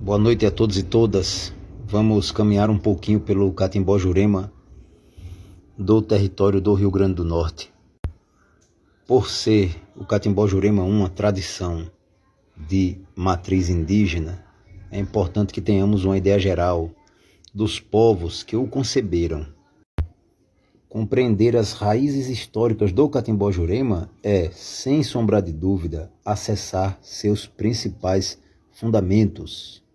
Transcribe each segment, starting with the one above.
Boa noite a todos e todas. Vamos caminhar um pouquinho pelo Catimbó-Jurema do território do Rio Grande do Norte. Por ser o Catimbó-Jurema uma tradição de matriz indígena, é importante que tenhamos uma ideia geral dos povos que o conceberam. Compreender as raízes históricas do Catimbó-Jurema é, sem sombra de dúvida, acessar seus principais fundamentos.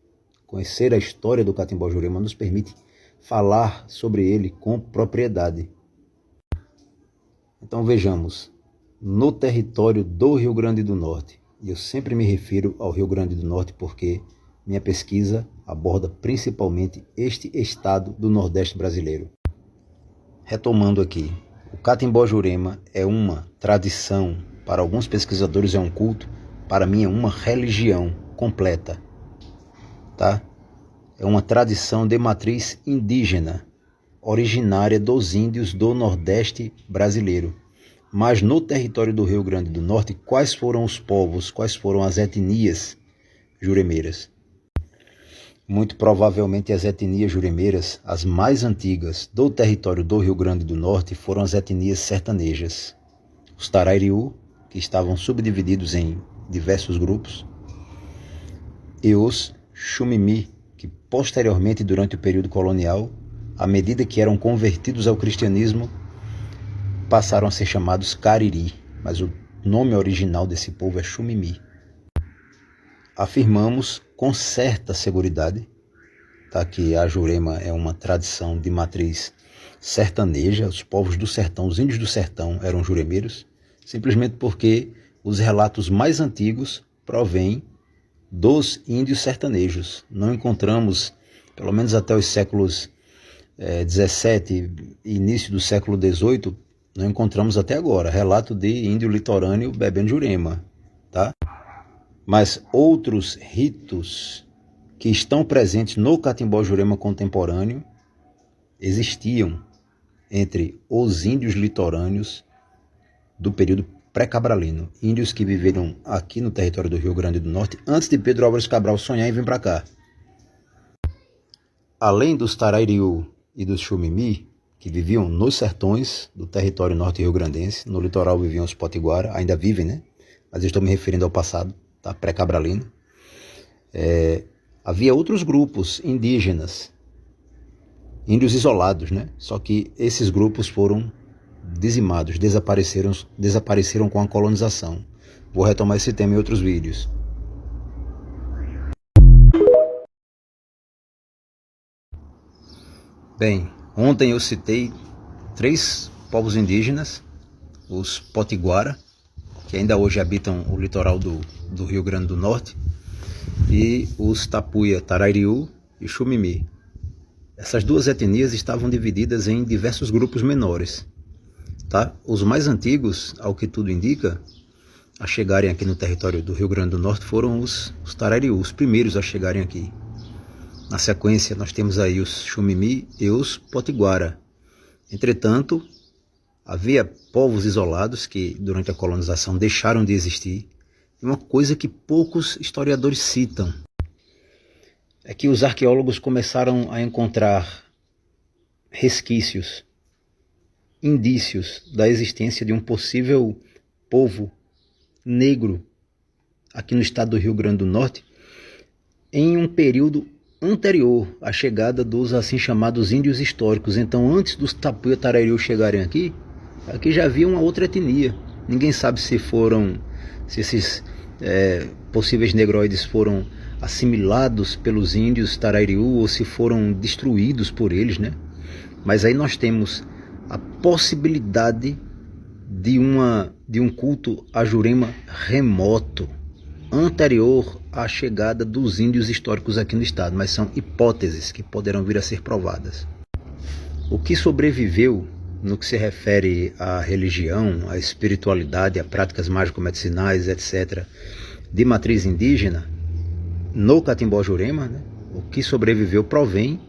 Conhecer a história do Catimbó-Jurema nos permite falar sobre ele com propriedade. Então vejamos, no território do Rio Grande do Norte, e eu sempre me refiro ao Rio Grande do Norte porque minha pesquisa aborda principalmente este estado do Nordeste brasileiro. Retomando aqui, o Catimbó-Jurema é uma tradição, para alguns pesquisadores é um culto, para mim é uma religião completa, tá? É uma tradição de matriz indígena, originária dos índios do Nordeste brasileiro. Mas no território do Rio Grande do Norte, quais foram os povos, quais foram as etnias juremeiras? Muito provavelmente as etnias juremeiras, as mais antigas do território do Rio Grande do Norte, foram as etnias sertanejas. Os Tarairiú, que estavam subdivididos em diversos grupos, e os Xumimi, que posteriormente, durante o período colonial, à medida que eram convertidos ao cristianismo, passaram a ser chamados Cariri, mas o nome original desse povo é Xumimi. Afirmamos com certa seguridade, tá, que a Jurema é uma tradição de matriz sertaneja. Os povos do sertão, os índios do sertão eram juremeiros, simplesmente porque os relatos mais antigos provêm dos índios sertanejos. Não encontramos, pelo menos até os séculos 17 e início do século 18, não encontramos até agora relato de índio litorâneo bebendo Jurema, tá? Mas outros ritos que estão presentes no Catimbó-Jurema contemporâneo existiam entre os índios litorâneos do período pré-cabralino, índios que viveram aqui no território do Rio Grande do Norte antes de Pedro Álvares Cabral sonhar em vir para cá. Além dos Tarairiú e dos Xumimi, que viviam nos sertões do território norte rio-grandense, no litoral viviam os Potiguara, ainda vivem, né? Mas eu estou me referindo ao passado, tá? Pré-cabralino. Havia outros grupos indígenas, índios isolados, né? Só que esses grupos foram dizimados, desapareceram com a colonização. Vou retomar esse tema em outros vídeos. Bem, ontem eu citei 3 povos indígenas, os Potiguara, que ainda hoje habitam o litoral do Rio Grande do Norte, e os Tapuia, Tarairiú e Xumimi. Essas 2 etnias estavam divididas em diversos grupos menores. Tá? Os mais antigos, ao que tudo indica, a chegarem aqui no território do Rio Grande do Norte foram os Tarairiú, os primeiros a chegarem aqui. Na sequência, nós temos aí os Xumimi e os Potiguara. Entretanto, havia povos isolados que, durante a colonização, deixaram de existir. E uma coisa que poucos historiadores citam é que os arqueólogos começaram a encontrar resquícios, indícios da existência de um possível povo negro aqui no estado do Rio Grande do Norte em um período anterior à chegada dos assim chamados índios históricos. Então, antes dos Tapuia Tarairiú chegarem aqui já havia uma outra etnia. Ninguém sabe se esses possíveis negroides foram assimilados pelos índios Tarairiú ou se foram destruídos por eles, né? Mas aí nós temos a possibilidade de um culto a Jurema remoto, anterior à chegada dos índios históricos aqui no estado, mas são hipóteses que poderão vir a ser provadas. O que sobreviveu no que se refere à religião, à espiritualidade, a práticas mágico-medicinais, etc., de matriz indígena, no Catimbó-Jurema, né, o que sobreviveu provém,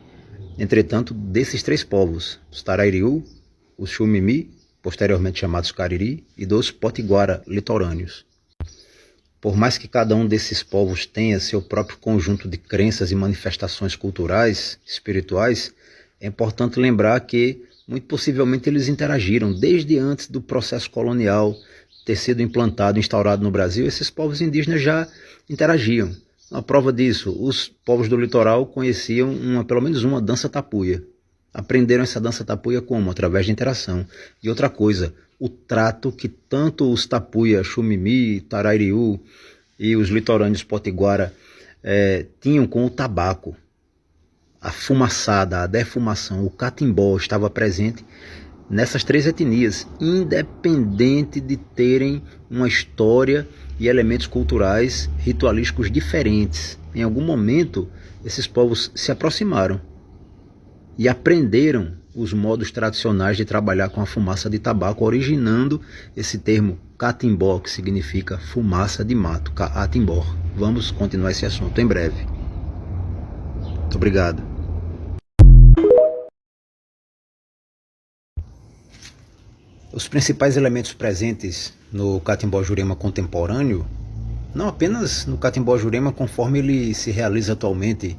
entretanto, desses 3 povos, os Tarairiú, os Xumimi, posteriormente chamados Cariri, e dos Potiguara litorâneos. por mais que cada um desses povos tenha seu próprio conjunto de crenças e manifestações culturais, espirituais, é importante lembrar que, muito possivelmente, eles interagiram desde antes do processo colonial ter sido implantado, instaurado no Brasil. Esses povos indígenas já interagiam. A prova disso, os povos do litoral conheciam pelo menos uma dança tapuia. Aprenderam essa dança tapuia como? Através de interação. E outra coisa, o trato que tanto os tapuia, Xumimi, Tarairiú e os litorâneos potiguara tinham com o tabaco. A fumaçada, a defumação, o catimbó estava presente nessas três etnias, independente de terem uma história e elementos culturais ritualísticos diferentes. Em algum momento, esses povos se aproximaram e aprenderam os modos tradicionais de trabalhar com a fumaça de tabaco, originando esse termo catimbó, que significa fumaça de mato, caatimbó. Vamos continuar esse assunto em breve. Muito obrigado. Os principais elementos presentes no catimbó Jurema contemporâneo, não apenas no catimbó Jurema conforme ele se realiza atualmente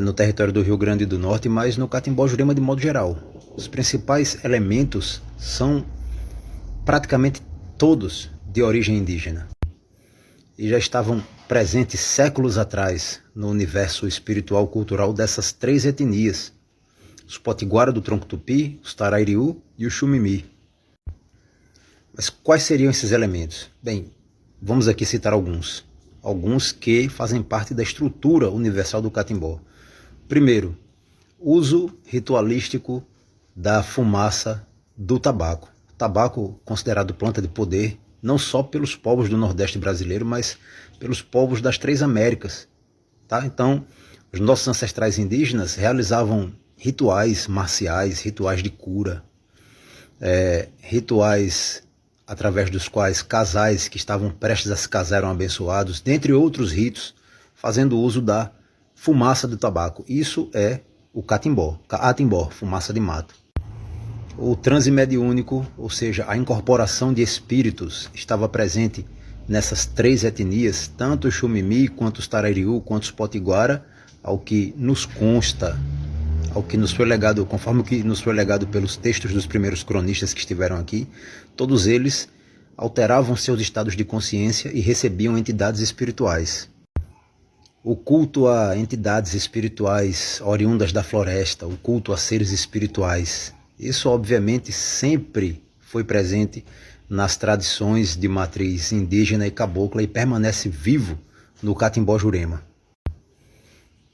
no território do Rio Grande do Norte, mas no catimbó Jurema de modo geral. Os principais elementos são praticamente todos de origem indígena e já estavam presentes séculos atrás no universo espiritual cultural dessas três etnias: os potiguara do tronco tupi, os tarairiú e o xumimi. Mas quais seriam esses elementos? Bem, vamos aqui citar alguns que fazem parte da estrutura universal do catimbó. Primeiro, uso ritualístico da fumaça do tabaco. Tabaco considerado planta de poder, não só pelos povos do Nordeste brasileiro, mas pelos povos das três Américas. Tá? Então, os nossos ancestrais indígenas realizavam rituais marciais, rituais de cura, rituais através dos quais casais que estavam prestes a se casar eram abençoados, dentre outros ritos, fazendo uso da fumaça do tabaco. Isso é o catimbó, caatimbó, fumaça de mato. O transe mediúnico, ou seja, a incorporação de espíritos, estava presente nessas três etnias, tanto os xumimi, quanto os tarairiú, quanto os potiguara, ao que nos consta, ao que nos foi legado, conforme o que nos foi legado pelos textos dos primeiros cronistas que estiveram aqui. Todos eles alteravam seus estados de consciência e recebiam entidades espirituais. O culto a entidades espirituais oriundas da floresta, o culto a seres espirituais, isso obviamente sempre foi presente nas tradições de matriz indígena e cabocla e permanece vivo no catimbó Jurema.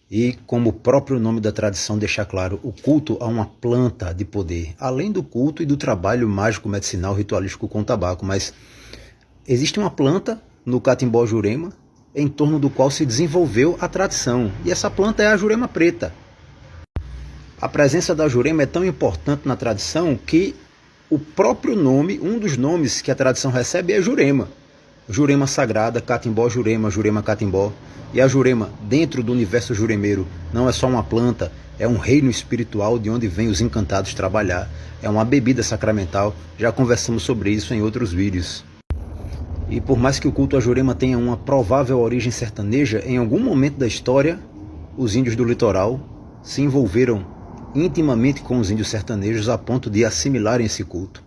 E, como o próprio nome da tradição deixa claro, o culto a uma planta de poder, além do culto e do trabalho mágico-medicinal ritualístico com tabaco. Mas existe uma planta no catimbó Jurema em torno do qual se desenvolveu a tradição, e essa planta é a jurema preta. A presença da jurema é tão importante na tradição que o próprio nome, um dos nomes que a tradição recebe é jurema. Jurema sagrada, catimbó Jurema, Jurema catimbó. E a jurema, dentro do universo juremeiro, não é só uma planta, é um reino espiritual de onde vêm os encantados trabalhar. É uma bebida sacramental, já conversamos sobre isso em outros vídeos. E por mais que o culto a Jurema tenha uma provável origem sertaneja, em algum momento da história, os índios do litoral se envolveram intimamente com os índios sertanejos a ponto de assimilarem esse culto.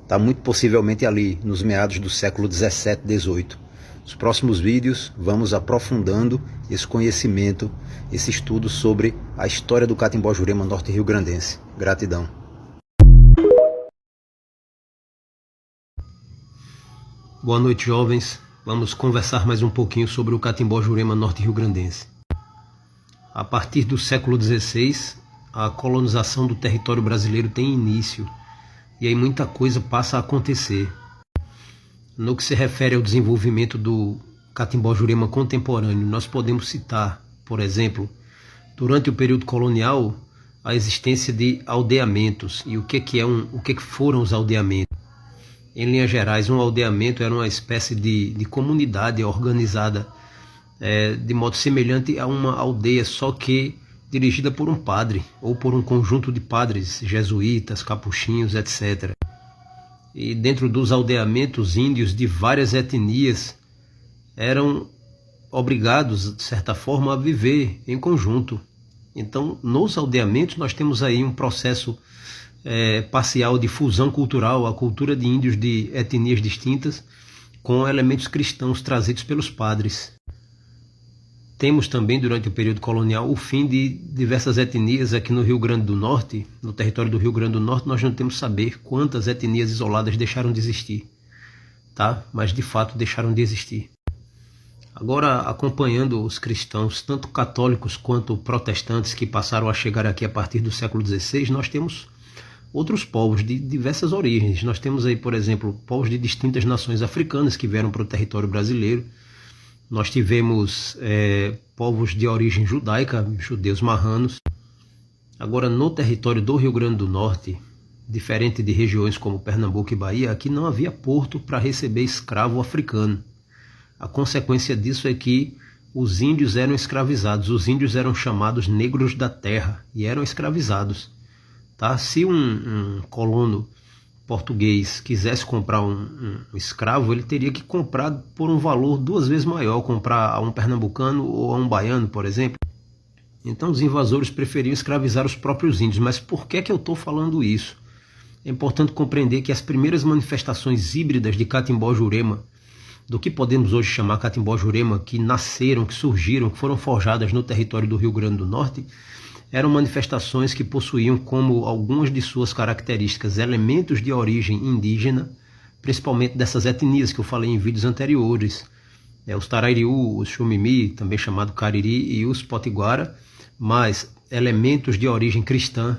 Está muito possivelmente ali, nos meados do século 17, 18. Nos próximos vídeos, vamos aprofundando esse conhecimento, esse estudo sobre a história do catimbó Jurema norte rio-grandense. Gratidão. Boa noite, jovens. Vamos conversar mais um pouquinho sobre o catimbó Jurema norte rio-grandense. A partir do século XVI, a colonização do território brasileiro tem início, e aí muita coisa passa a acontecer. No que se refere ao desenvolvimento do catimbó Jurema contemporâneo, nós podemos citar, por exemplo, durante o período colonial, a existência de aldeamentos. E o que foram os aldeamentos? Em linhas gerais, um aldeamento era uma espécie de comunidade organizada de modo semelhante a uma aldeia, só que dirigida por um padre ou por um conjunto de padres jesuítas, capuchinhos, etc. E dentro dos aldeamentos, índios de várias etnias eram obrigados, de certa forma, a viver em conjunto. Então, nos aldeamentos, nós temos aí um processo parcial de fusão cultural, a cultura de índios de etnias distintas, com elementos cristãos trazidos pelos padres. Temos também, durante o período colonial, o fim de diversas etnias aqui no Rio Grande do Norte. No território do Rio Grande do Norte, nós não temos saber quantas etnias isoladas deixaram de existir, tá? Mas, de fato, deixaram de existir. Agora, acompanhando os cristãos, tanto católicos quanto protestantes, que passaram a chegar aqui a partir do século XVI, nós temos outros povos de diversas origens. Nós temos aí, por exemplo, povos de distintas nações africanas que vieram para o território brasileiro. Nós tivemos povos de origem judaica, judeus marranos. Agora, no território do Rio Grande do Norte, diferente de regiões como Pernambuco e Bahia, aqui não havia porto para receber escravo africano. A consequência disso é que os índios eram escravizados, os índios eram chamados negros da terra e eram escravizados. Tá? Se um colono português quisesse comprar um escravo, ele teria que comprar por um valor 2 vezes maior, comprar a um pernambucano ou a um baiano, por exemplo. Então os invasores preferiam escravizar os próprios índios. Mas por que eu estou falando isso? É importante compreender que as primeiras manifestações híbridas de Catimbó-Jurema, do que podemos hoje chamar Catimbó-Jurema, que nasceram, que surgiram, que foram forjadas no território do Rio Grande do Norte, eram manifestações que possuíam como algumas de suas características elementos de origem indígena, principalmente dessas etnias que eu falei em vídeos anteriores, os Tarariú, os Xumimi, também chamado Cariri, e os Potiguara, mas elementos de origem cristã,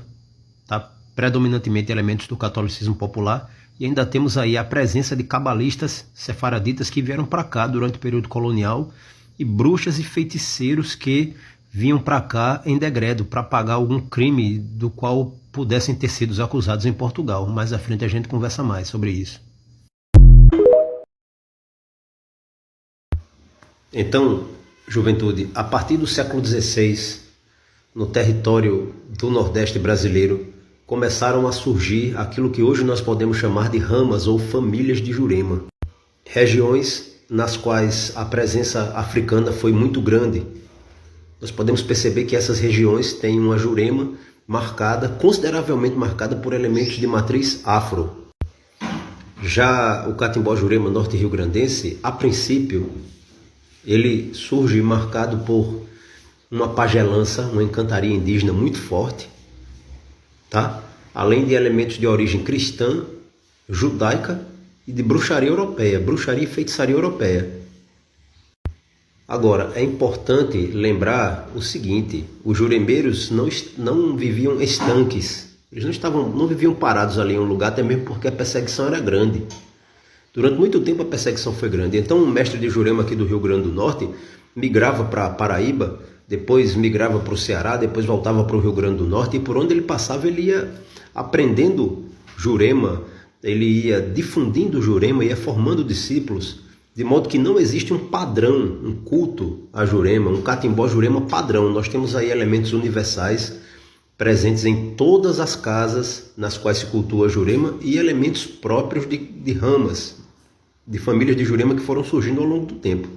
tá? Predominantemente elementos do catolicismo popular, e ainda temos aí a presença de cabalistas sefaraditas que vieram para cá durante o período colonial, e bruxas e feiticeiros que vinham para cá em degredo para pagar algum crime do qual pudessem ter sido acusados em Portugal. Mais à frente a gente conversa mais sobre isso. Então, juventude, a partir do século XVI, no território do Nordeste brasileiro, começaram a surgir aquilo que hoje nós podemos chamar de ramas ou famílias de Jurema. Regiões nas quais a presença africana foi muito grande. Nós podemos perceber que essas regiões têm uma Jurema marcada, consideravelmente marcada por elementos de matriz afro. Já o Catimbó-Jurema norte-riograndense, a princípio, ele surge marcado por uma pagelança, uma encantaria indígena muito forte, tá? Além de elementos de origem cristã, judaica e de bruxaria europeia, bruxaria e feitiçaria europeia. Agora, é importante lembrar o seguinte: os juremeiros não viviam estanques, eles não viviam parados ali em um lugar, até mesmo porque a perseguição era grande. Durante muito tempo a perseguição foi grande, então um mestre de Jurema aqui do Rio Grande do Norte migrava para Paraíba, depois migrava para o Ceará, depois voltava para o Rio Grande do Norte, e por onde ele passava ele ia aprendendo Jurema, ele ia difundindo Jurema, ia formando discípulos, de modo que não existe um padrão, um culto a Jurema, um Catimbó-Jurema padrão. Nós temos aí elementos universais presentes em todas as casas nas quais se cultua Jurema e elementos próprios de ramas, de famílias de Jurema que foram surgindo ao longo do tempo.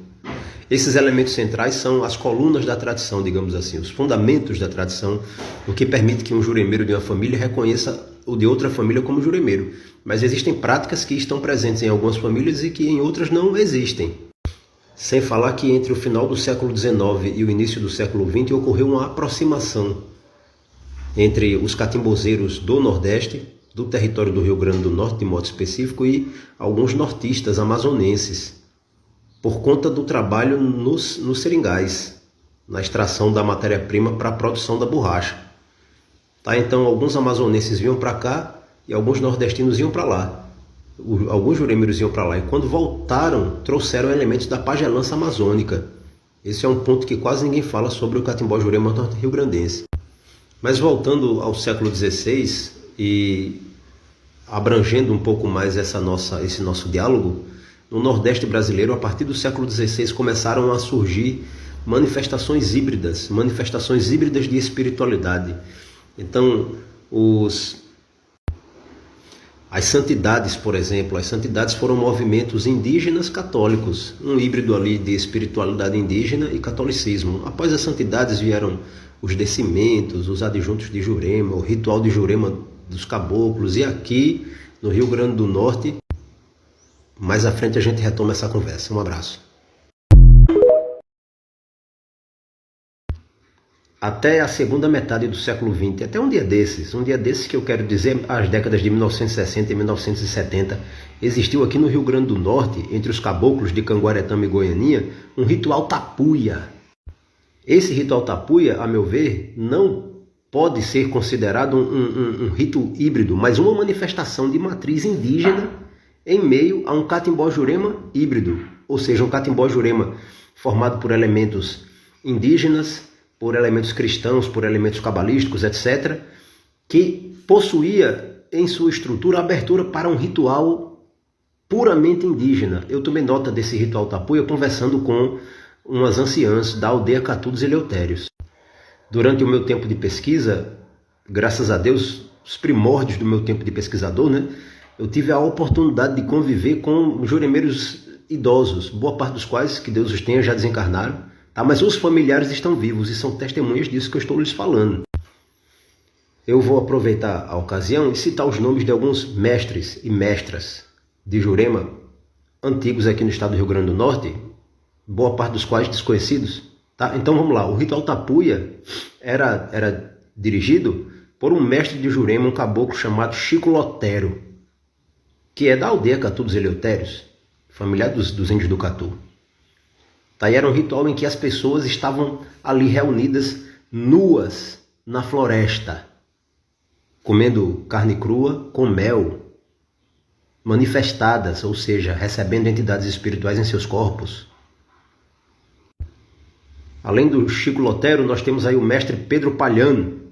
Esses elementos centrais são as colunas da tradição, digamos assim, os fundamentos da tradição, o que permite que um juremeiro de uma família reconheça o de outra família como juremeiro. Mas existem práticas que estão presentes em algumas famílias e que em outras não existem. Sem falar que entre o final do século XIX e o início do século XX ocorreu uma aproximação entre os catimbozeiros do Nordeste, do território do Rio Grande do Norte de modo específico, e alguns nortistas amazonenses, por conta do trabalho nos seringais, na extração da matéria-prima para a produção da borracha. Tá? Então alguns amazonenses vinham para cá e alguns nordestinos iam para lá. Alguns juremeiros iam para lá e quando voltaram trouxeram elementos da pagelança amazônica. Esse é um ponto que quase ninguém fala sobre o Catimbó-Jurema norte-riograndense. Mas voltando ao século XVI e abrangendo um pouco mais esse nosso diálogo, no Nordeste brasileiro, a partir do século XVI, começaram a surgir manifestações híbridas de espiritualidade. Então, As santidades, por exemplo, as santidades foram movimentos indígenas católicos, um híbrido ali de espiritualidade indígena e catolicismo. Após as santidades vieram os descimentos, os adjuntos de Jurema, o ritual de Jurema dos caboclos, e aqui no Rio Grande do Norte, mais à frente a gente retoma essa conversa. Um abraço. Até a segunda metade do século XX, até um dia desses que eu quero dizer, as décadas de 1960 e 1970, existiu aqui no Rio Grande do Norte, entre os caboclos de Canguaretama e Goianinha, um ritual tapuia. Esse ritual tapuia, a meu ver, não pode ser considerado um rito híbrido, mas uma manifestação de matriz indígena em meio a um catimbó-jurema híbrido, ou seja, um catimbó-jurema formado por elementos indígenas, por elementos cristãos, por elementos cabalísticos, etc., que possuía em sua estrutura abertura para um ritual puramente indígena. Eu tomei nota desse ritual tapuia conversando com umas anciãs da aldeia Catu dos Eleutérios. Durante o meu tempo de pesquisa, graças a Deus, os primórdios do meu tempo de pesquisador, né, eu tive a oportunidade de conviver com juremeiros idosos, boa parte dos quais, que Deus os tenha, já desencarnaram, tá? Mas os familiares estão vivos e são testemunhas disso que eu estou lhes falando. Eu vou aproveitar a ocasião e citar os nomes de alguns mestres e mestras de Jurema antigos aqui no estado do Rio Grande do Norte, boa parte dos quais desconhecidos. Tá? Então vamos lá, o ritual tapuia era dirigido por um mestre de Jurema, um caboclo chamado Chico Lotero, que é da aldeia Catu dos Eleutérios, familiar dos índios do Catu. Tá? E era um ritual em que as pessoas estavam ali reunidas, nuas, na floresta, comendo carne crua com mel, manifestadas, ou seja, recebendo entidades espirituais em seus corpos. Além do Chico Lotero, nós temos aí o mestre Pedro Palhano,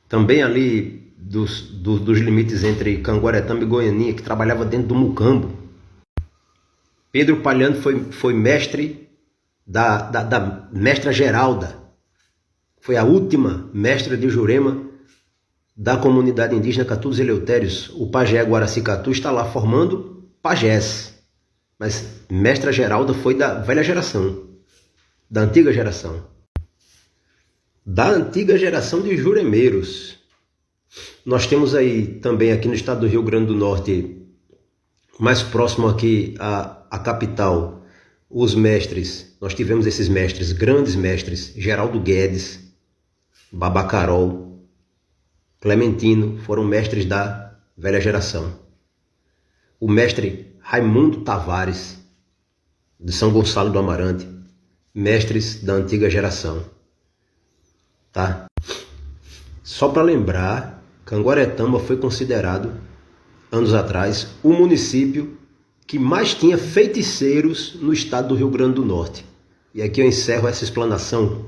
também ali dos limites entre Canguaretama e Goianinha, que trabalhava dentro do Mucambo. Pedro Palhano foi mestre da mestra Geralda, foi a última mestra de Jurema da comunidade indígena Catu dos Eleutérios. O pajé Guaraci Catu está lá formando pajés, mas mestra Geralda foi da velha geração, da antiga geração. Da antiga geração de juremeiros. Nós temos aí também aqui no estado do Rio Grande do Norte, mais próximo aqui à capital, os mestres. Nós tivemos esses mestres, grandes mestres, Geraldo Guedes, Babacarol, Clementino, foram mestres da velha geração. O mestre Raimundo Tavares, de São Gonçalo do Amarante, mestres da antiga geração. Tá? Só para lembrar, Canguaretama foi considerado, anos atrás, o município que mais tinha feiticeiros no estado do Rio Grande do Norte. E aqui eu encerro essa explanação